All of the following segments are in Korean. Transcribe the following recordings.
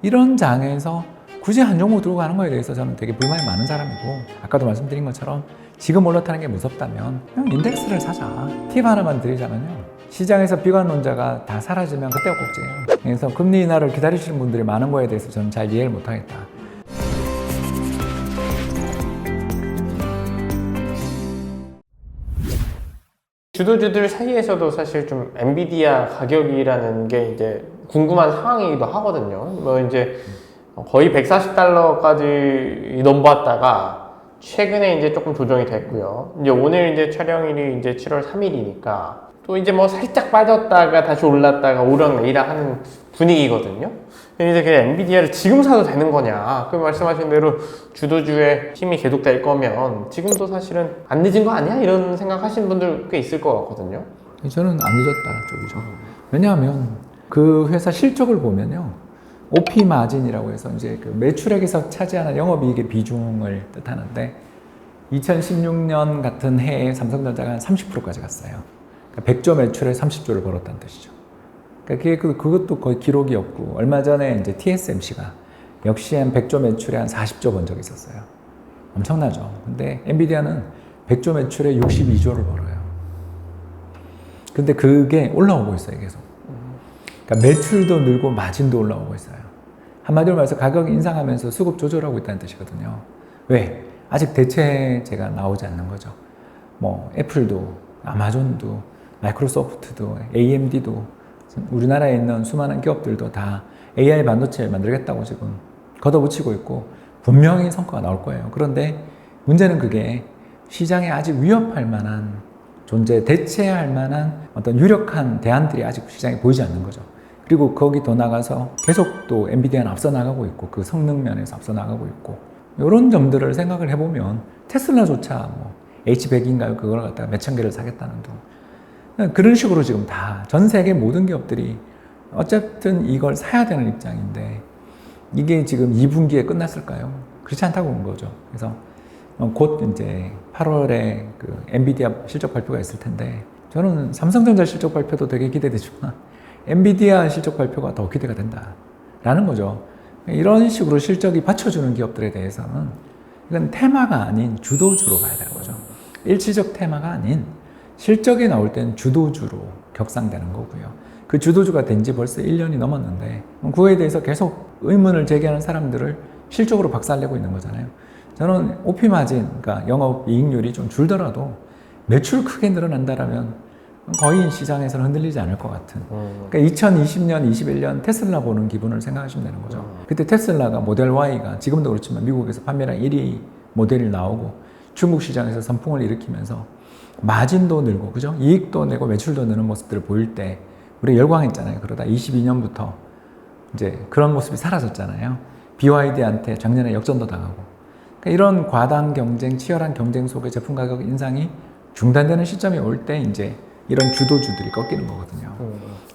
이런 장에서 굳이 한 종목 들고 가는 거에 대해서 저는 되게 불만이 많은 사람이고, 아까도 말씀드린 것처럼 지금 올라타는 게 무섭다면 그냥 인덱스를 사자. 팁 하나만 드리자면요, 시장에서 비관론자가 다 사라지면 그때가 꼭지예요. 그래서 금리 인하를 기다리시는 분들이 많은 거에 대해서 저는 잘 이해를 못하겠다. 주도주들 사이에서도 사실 좀 엔비디아 가격이라는 게 이제 궁금한 상황이기도 하거든요. 뭐 이제 거의 140달러까지 넘어왔다가 최근에 이제 조금 조정이 됐고요. 이제 오늘 이제 촬영일이 이제 7월 3일이니까 또 이제 뭐 살짝 빠졌다가 다시 올랐다가 오르락내리락 하는 분위기거든요. 이제 그냥 엔비디아를 지금 사도 되는 거냐? 그 말씀하신 대로 주도주의 힘이 계속될 거면 지금도 사실은 안 늦은 거 아니야? 이런 생각하시는 분들 꽤 있을 것 같거든요. 저는 안 늦었다 쪽이죠. 왜냐하면 그 회사 실적을 보면요, OP 마진이라고 해서 이제 그 매출액에서 차지하는 영업이익의 비중을 뜻하는데, 2016년 같은 해에 삼성전자가 한 30%까지 갔어요. 그러니까 100조 매출에 30조를 벌었다는 뜻이죠. 그러니까 그것도 거의 기록이었고, 얼마 전에 이제 TSMC가 역시 한 100조 매출에 한 40조 번 적이 있었어요. 엄청나죠. 근데 엔비디아는 100조 매출에 62조를 벌어요. 근데 그게 올라오고 있어요, 계속. 그러니까 매출도 늘고 마진도 올라오고 있어요. 한마디로 말해서 가격 인상하면서 수급 조절하고 있다는 뜻이거든요. 왜? 아직 대체제가 나오지 않는 거죠. 뭐 애플도, 아마존도, 마이크로소프트도, AMD도, 우리나라에 있는 수많은 기업들도 다 AI 반도체를 만들겠다고 지금 걷어붙이고 있고, 분명히 성과가 나올 거예요. 그런데 문제는 그게 시장에 아직 위협할 만한 존재, 대체할 만한 어떤 유력한 대안들이 아직 시장에 보이지 않는 거죠. 그리고 거기 더 나가서 계속 또 엔비디아는 앞서 나가고 있고, 그 성능 면에서 앞서 나가고 있고, 이런 점들을 생각을 해보면 테슬라조차 뭐 H100인가요? 그걸 갖다가 몇천 개를 사겠다는 둥, 그런 식으로 지금 다 전 세계 모든 기업들이 어쨌든 이걸 사야 되는 입장인데, 이게 지금 2분기에 끝났을까요? 그렇지 않다고 본 거죠. 그래서 곧 이제 8월에 그 엔비디아 실적 발표가 있을 텐데, 저는 삼성전자 실적 발표도 되게 기대되지만 엔비디아 실적 발표가 더 기대가 된다라는 거죠. 이런 식으로 실적이 받쳐주는 기업들에 대해서는 이건 테마가 아닌 주도주로 가야 되는 거죠. 일시적 테마가 아닌 실적이 나올 땐 주도주로 격상되는 거고요. 그 주도주가 된 지 벌써 1년이 넘었는데 그거에 대해서 계속 의문을 제기하는 사람들을 실적으로 박살내고 있는 거잖아요. 저는 OP 마진, 그러니까 영업 이익률이 좀 줄더라도 매출 크게 늘어난다라면 거의 시장에서는 흔들리지 않을 것 같은. 그러니까 2020년, 21년 테슬라 보는 기분을 생각하시면 되는 거죠. 그때 테슬라가 모델 Y가 지금도 그렇지만 미국에서 판매량 1위 모델이 나오고 중국 시장에서 선풍을 일으키면서 마진도 늘고, 그죠? 이익도 내고 매출도 느는 모습들을 보일 때 우리 열광했잖아요. 그러다 22년부터 이제 그런 모습이 사라졌잖아요. BYD한테 작년에 역전도 당하고. 그러니까 이런 과당 경쟁, 치열한 경쟁 속에 제품 가격 인상이 중단되는 시점이 올 때 이제 이런 주도주들이 꺾이는 거거든요.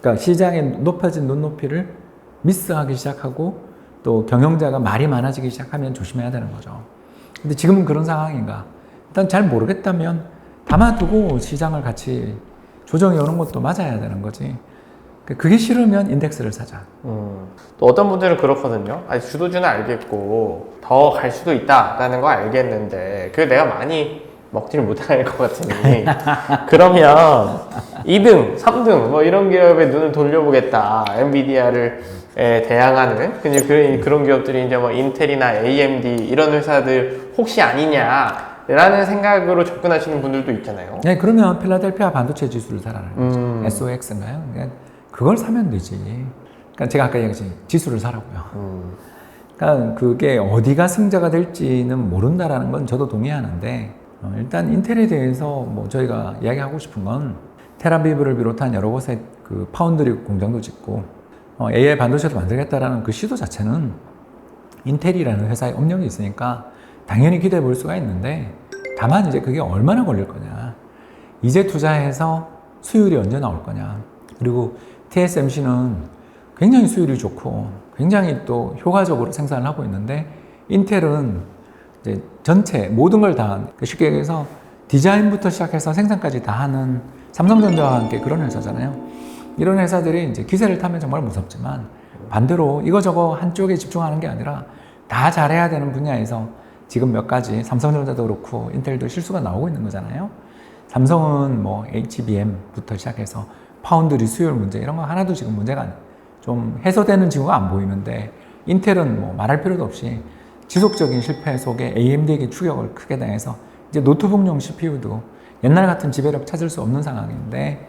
그러니까 시장에 높아진 눈높이를 미스하기 시작하고, 또 경영자가 말이 많아지기 시작하면 조심해야 되는 거죠. 근데 지금은 그런 상황인가? 일단 잘 모르겠다면 담아두고 시장을 같이 조정해 오는 것도 맞아야 되는 거지. 그게 싫으면 인덱스를 사자. 또 어떤 분들은 그렇거든요. 아니, 주도주는 알겠고 더 갈 수도 있다라는 거 알겠는데 그게 내가 많이 먹지를 못할 것 같으니 그러면 2등, 3등 뭐 이런 기업에 눈을 돌려보겠다. 엔비디아를 대항하는 그런 기업들이 이제 뭐 인텔이나 AMD 이런 회사들 혹시 아니냐 라는 생각으로 접근하시는 분들도 있잖아요. 네, 그러면 필라델피아 반도체 지수를 사라는 거죠. SOX인가요? 그걸 사면 되지. 그러니까 제가 아까 얘기했지, 지수를 사라고요. 그러니까 그게 어디가 승자가 될지는 모른다라는 건 저도 동의하는데, 일단 인텔에 대해서 뭐 저희가 이야기하고 싶은 건 텔아비브를 비롯한 여러 곳에 그 파운드리 공장도 짓고 AI 반도체도 만들겠다라는 그 시도 자체는 인텔이라는 회사의 업력이 있으니까 당연히 기대해 볼 수가 있는데, 다만 이제 그게 얼마나 걸릴 거냐, 이제 투자해서 수율이 언제 나올 거냐, 그리고 TSMC는 굉장히 수율이 좋고 굉장히 또 효과적으로 생산을 하고 있는데, 인텔은 이제 전체 모든 걸 다, 쉽게 얘기해서 디자인부터 시작해서 생산까지 다 하는 삼성전자와 함께 그런 회사잖아요. 이런 회사들이 이제 기세를 타면 정말 무섭지만 반대로 이거저거 한쪽에 집중하는 게 아니라 다 잘해야 되는 분야에서 지금 몇 가지 삼성전자도 그렇고 인텔도 실수가 나오고 있는 거잖아요. 삼성은 뭐 HBM부터 시작해서 파운드리 수율 문제 이런 거 하나도 지금 문제가 좀 해소되는 징후가 안 보이는데 인텔은 뭐 말할 필요도 없이 지속적인 실패 속에 AMD에게 추격을 크게 당해서 이제 노트북용 CPU도 옛날 같은 지배력 찾을 수 없는 상황인데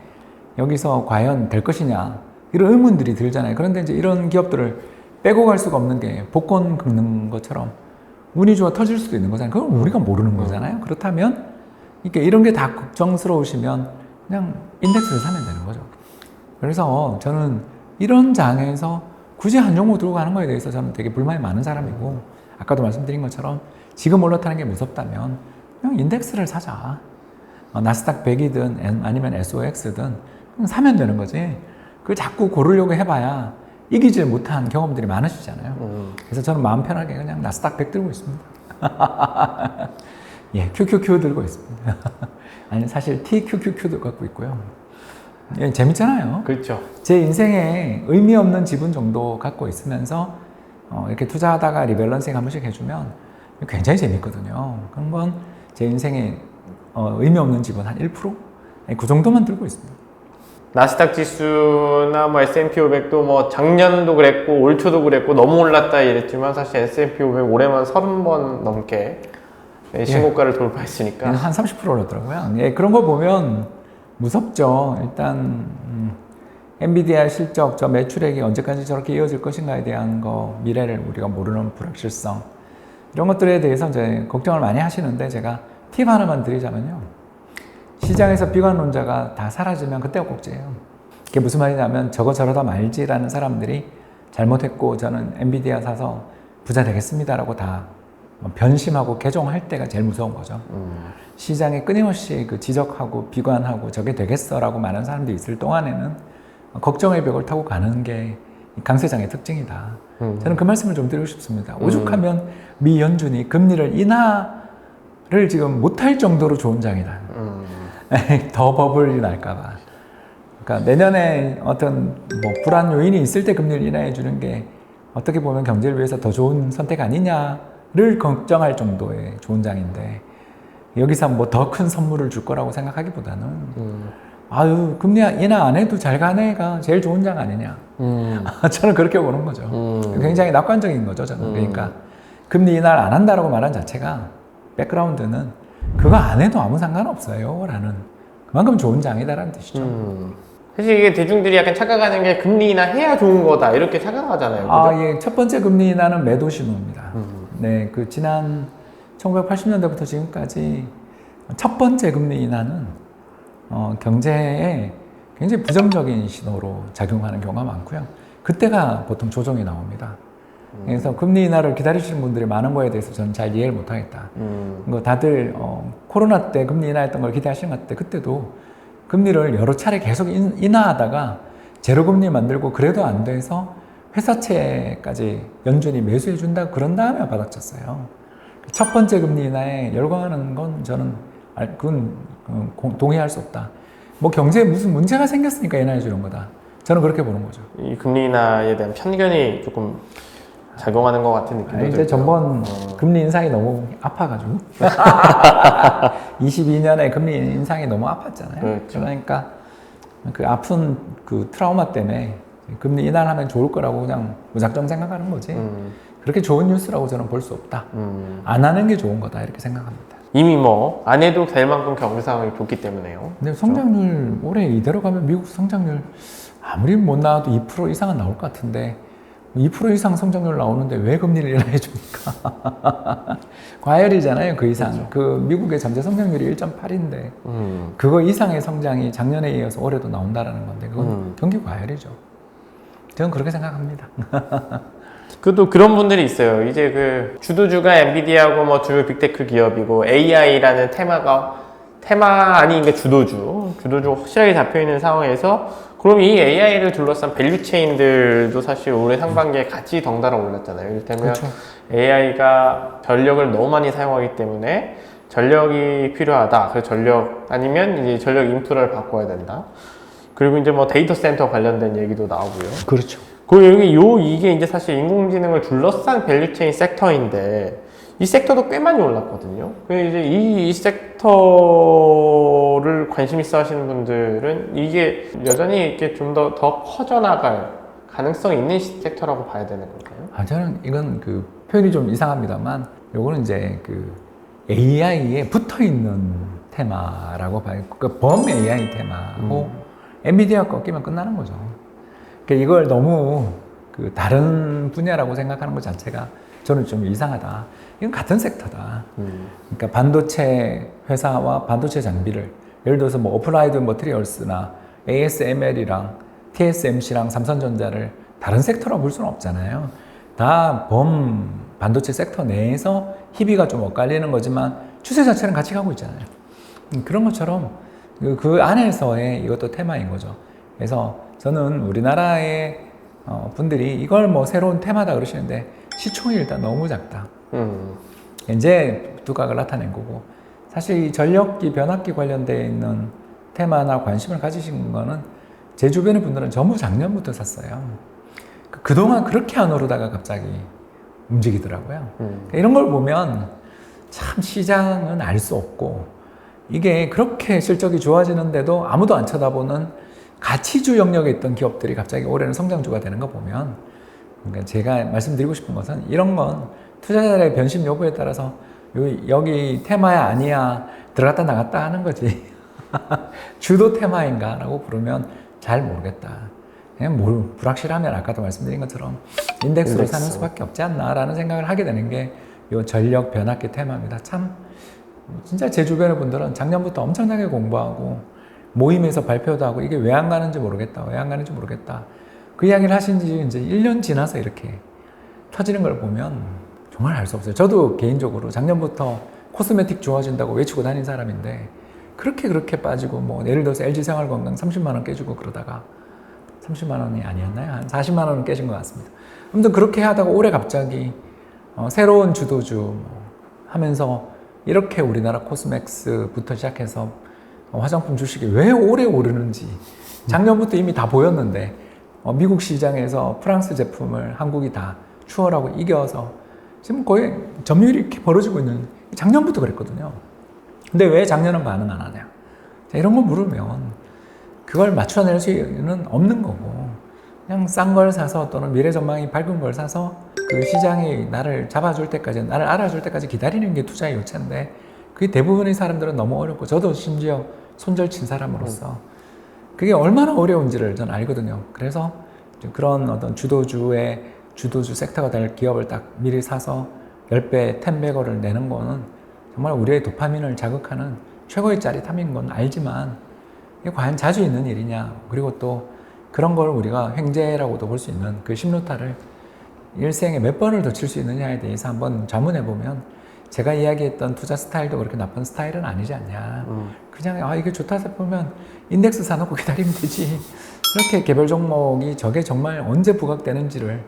여기서 과연 될 것이냐 이런 의문들이 들잖아요. 그런데 이제 이런 기업들을 빼고 갈 수가 없는 게 복권 긁는 것처럼 운이 좋아 터질 수도 있는 거잖아요. 그건 우리가 모르는 거잖아요. 그렇다면 이렇게 이런 게 다 걱정스러우시면 그냥 인덱스를 사면 되는 거죠. 그래서 저는 이런 장에서 굳이 한 종목 들고 가는 거에 대해서 저는 되게 불만이 많은 사람이고 아까도 말씀드린 것처럼 지금 올라타는 게 무섭다면 그냥 인덱스를 사자. 나스닥 100이든 아니면 SOX든 사면 되는 거지. 그걸 자꾸 고르려고 해봐야 이기질 못한 경험들이 많으시잖아요. 그래서 저는 마음 편하게 그냥 나스닥 100 들고 있습니다. 예, QQQ 들고 있습니다. 아니 사실 TQQQ도 갖고 있고요. 예, 재밌잖아요. 그렇죠. 제 인생에 의미 없는 지분 정도 갖고 있으면서 이렇게 투자하다가 리밸런싱 한 번씩 해주면 굉장히 재밌거든요. 그런 건 제 인생에 의미 없는 지분 한 1%? 그 정도만 들고 있습니다. 나스닥 지수나 뭐 S&P 500도 뭐 작년도 그랬고 올 초도 그랬고 너무 올랐다 이랬지만 사실 S&P 500 올해만 30번 넘게 신고가를 돌파했으니까 한 30% 올랐더라고요. 예, 그런 거 보면 무섭죠. 일단 엔비디아 실적, 저 매출액이 언제까지 저렇게 이어질 것인가에 대한 거, 미래를 우리가 모르는 불확실성 이런 것들에 대해서 이제 걱정을 많이 하시는데 제가 팁 하나만 드리자면요. 시장에서 비관론자가 다 사라지면 그때가 꼭지예요. 그게 무슨 말이냐면 저러다 말지라는 사람들이 잘못했고 저는 엔비디아 사서 부자 되겠습니다라고 다 변심하고 개종할 때가 제일 무서운 거죠. 시장에 끊임없이 그 지적하고 비관하고 저게 되겠어라고 말하는 사람들이 있을 동안에는 걱정의 벽을 타고 가는 게 강세장의 특징이다. 저는 그 말씀을 좀 드리고 싶습니다. 오죽하면 미 연준이 금리를 인하를 지금 못할 정도로 좋은 장이다. 더 버블이 날까봐. 그러니까 내년에 어떤 뭐 불안 요인이 있을 때 금리를 인하해 주는 게 어떻게 보면 경제를 위해서 더 좋은 선택 아니냐를 걱정할 정도의 좋은 장인데 여기서 뭐 더 큰 선물을 줄 거라고 생각하기보다는 아유 금리 인하 안 해도 잘 가네가 제일 좋은 장 아니냐. 저는 그렇게 보는 거죠. 굉장히 낙관적인 거죠. 저는 그러니까 금리 인하를 안 한다라고 말한 자체가 백그라운드는 그거 안 해도 아무 상관없어요 라는 그만큼 좋은 장이다라는 뜻이죠. 사실 이게 대중들이 약간 착각하는 게 금리 인하 해야 좋은 거다 이렇게 착각하잖아요. 그죠? 예, 첫 번째 금리 인하는 매도 신호입니다. 네, 그 지난 1980년대부터 지금까지 첫 번째 금리 인하는 경제에 굉장히 부정적인 신호로 작용하는 경우가 많고요. 그때가 보통 조정이 나옵니다. 그래서 금리 인하를 기다리시는 분들이 많은 거에 대해서 저는 잘 이해를 못하겠다. 다들 코로나 때 금리 인하했던 걸 기대하시는 것 같은데 그때도 금리를 여러 차례 계속 인하하다가 제로금리 만들고 그래도 안 돼서 회사채까지 연준이 매수해 준다 그런 다음에 바닥쳤어요. 첫 번째 금리 인하에 열광하는 건 저는 그건 동의할 수 없다. 뭐 경제에 무슨 문제가 생겼으니까 인하해 주는 거다. 저는 그렇게 보는 거죠. 이 금리 인하에 대한 편견이 조금 작용하는 것 같은 느낌도 들고요. 이제 전번 금리 인상이 너무 아파가지고 22년에 금리 인상이 너무 아팠잖아요. 그렇죠. 그러니까 그 아픈 그 트라우마 때문에 금리 인하를 하면 좋을 거라고 그냥 무작정 생각하는 거지. 그렇게 좋은 뉴스라고 저는 볼 수 없다. 안 하는 게 좋은 거다 이렇게 생각합니다. 이미 뭐 안 해도 될 만큼 경제 상황이 좋기 때문에요. 근데 성장률 올해 이대로 가면 미국 성장률 아무리 못 나와도 2% 이상은 나올 것 같은데 2% 이상 성장률 나오는데 왜 금리를 인하해 줍니까? 과열이잖아요, 그 이상. 그렇죠. 그 미국의 잠재 성장률이 1.8인데 그거 이상의 성장이 작년에 이어서 올해도 나온다라는 건데 그건 경기 과열이죠. 저는 그렇게 생각합니다. 그래도 그런 분들이 있어요. 이제 그 주도주가 엔비디아고 뭐 주요 빅테크 기업이고 AI라는 테마 아닌 게 주도주가 확실하게 잡혀 있는 상황에서 그럼 이 AI를 둘러싼 밸류 체인들도 사실 올해 상반기에 같이 덩달아 올랐잖아요. 이를테면 그렇죠. AI가 전력을 너무 많이 사용하기 때문에 전력이 필요하다. 그 전력 아니면 이제 전력 인프라를 바꿔야 된다. 그리고 이제 뭐 데이터 센터 관련된 얘기도 나오고요. 그렇죠. 이게 이제 사실 인공지능을 둘러싼 밸류체인 섹터인데, 이 섹터도 꽤 많이 올랐거든요. 이제 이 섹터를 관심 있어 하시는 분들은 이게 여전히 이렇게 좀 더 커져나갈 가능성이 있는 섹터라고 봐야 되는 건가요? 저는 이건 그 표현이 좀 이상합니다만, 요거는 이제 그 AI에 붙어 있는 테마라고 봐요. 그 범 AI 테마고, 엔비디아 꺾이면 끝나는 거죠. 그러니까 이걸 너무 그 다른 분야라고 생각하는 것 자체가 저는 좀 이상하다. 이건 같은 섹터다. 그러니까 반도체 회사와 반도체 장비를, 예를 들어서 뭐 어플라이드 머티리얼스나 ASML이랑 TSMC랑 삼성전자를 다른 섹터로 볼 수는 없잖아요. 다 반도체 섹터 내에서 희비가 좀 엇갈리는 거지만 추세 자체는 같이 가고 있잖아요. 그런 것처럼 그 안에서의 이것도 테마인 거죠. 그래서 저는 우리나라의 분들이 이걸 뭐 새로운 테마다 그러시는데, 시총이 일단 너무 작다. 이제 두각을 나타낸 거고, 사실 이 전력기, 변압기 관련되어 있는 테마나 관심을 가지신 거는 제 주변의 분들은 전부 작년부터 샀어요. 그동안 그렇게 안 오르다가 갑자기 움직이더라고요. 이런 걸 보면 참 시장은 알 수 없고, 이게 그렇게 실적이 좋아지는데도 아무도 안 쳐다보는 가치주 영역에 있던 기업들이 갑자기 올해는 성장주가 되는 거 보면, 그러니까 제가 말씀드리고 싶은 것은 이런 건 투자자의 변심 여부에 따라서 여기 테마야 아니야 들어갔다 나갔다 하는 거지. 주도 테마인가 라고 부르면 잘 모르겠다. 그냥 불확실하면 아까도 말씀드린 것처럼 인덱스로 사는 수밖에 없지 않나 라는 생각을 하게 되는 게 이 전력 변압기 테마입니다. 참 진짜 제 주변의 분들은 작년부터 엄청나게 공부하고 모임에서 발표도 하고, 이게 왜 안 가는지 모르겠다, 왜 안 가는지 모르겠다, 그 이야기를 하신 지 이제 1년 지나서 이렇게 터지는 걸 보면 정말 알 수 없어요. 저도 개인적으로 작년부터 코스메틱 좋아진다고 외치고 다닌 사람인데, 그렇게 빠지고, 뭐 예를 들어서 LG생활건강 30만 원 깨지고 그러다가 30만 원이 아니었나요? 한 40만 원은 깨진 것 같습니다. 아무튼 그렇게 하다가 올해 갑자기 새로운 주도주 하면서 이렇게 우리나라 코스맥스부터 시작해서 화장품 주식이 왜 오래 오르는지 작년부터 이미 다 보였는데, 미국 시장에서 프랑스 제품을 한국이 다 추월하고 이겨서 지금 거의 점유율이 이렇게 벌어지고 있는, 작년부터 그랬거든요. 근데 왜 작년은 반응 안 하냐? 자, 이런 거 물으면 그걸 맞춰낼 수는 없는 거고, 그냥 싼 걸 사서 또는 미래 전망이 밝은 걸 사서 그 시장이 나를 잡아줄 때까지, 나를 알아줄 때까지 기다리는 게 투자의 요체인데, 그게 대부분의 사람들은 너무 어렵고, 저도 심지어 손절 친 사람으로서 그게 얼마나 어려운지를 저는 알거든요. 그래서 그런 어떤 주도주 섹터가 될 기업을 딱 미리 사서 10배, 10배거를 내는 거는 정말 우리의 도파민을 자극하는 최고의 짜릿함인 건 알지만, 이게 과연 자주 있는 일이냐, 그리고 또 그런 걸 우리가 횡재라고도 볼 수 있는 그 심루타를 일생에 몇 번을 더 칠 수 있느냐에 대해서 한번 자문해보면, 제가 이야기했던 투자 스타일도 그렇게 나쁜 스타일은 아니지 않냐. 그냥 이게 좋다 싶으면 인덱스 사놓고 기다리면 되지. 이렇게 개별 종목이 저게 정말 언제 부각되는지를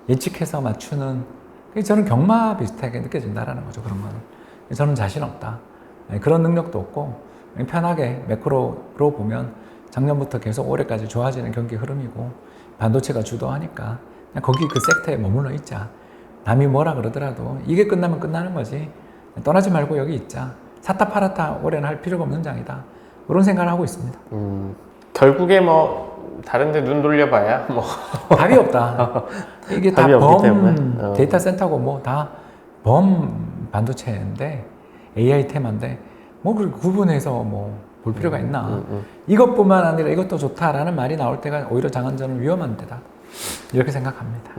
예측해서 맞추는, 저는 경마 비슷하게 느껴진다라는 거죠. 그런 거는 저는 자신 없다. 그런 능력도 없고, 편하게 매크로로 보면 작년부터 계속 올해까지 좋아지는 경기 흐름이고, 반도체가 주도하니까 그냥 거기 그 섹터에 머물러 있자. 남이 뭐라 그러더라도 이게 끝나면 끝나는 거지, 떠나지 말고 여기 있자. 샀다 팔았다 올해는 할 필요가 없는 장이다. 그런 생각을 하고 있습니다. 결국에 뭐 다른 데 눈 돌려봐야 뭐 답이 없다. 이게 다 답이 없기 범 때문에. 데이터 센터고 뭐 다 범 반도체인데, AI 테마인데 뭐 그렇게 구분해서 뭐 볼 필요가 있나. 이것뿐만 아니라 이것도 좋다라는 말이 나올 때가 오히려 장안전은 위험한 데다, 이렇게 생각합니다.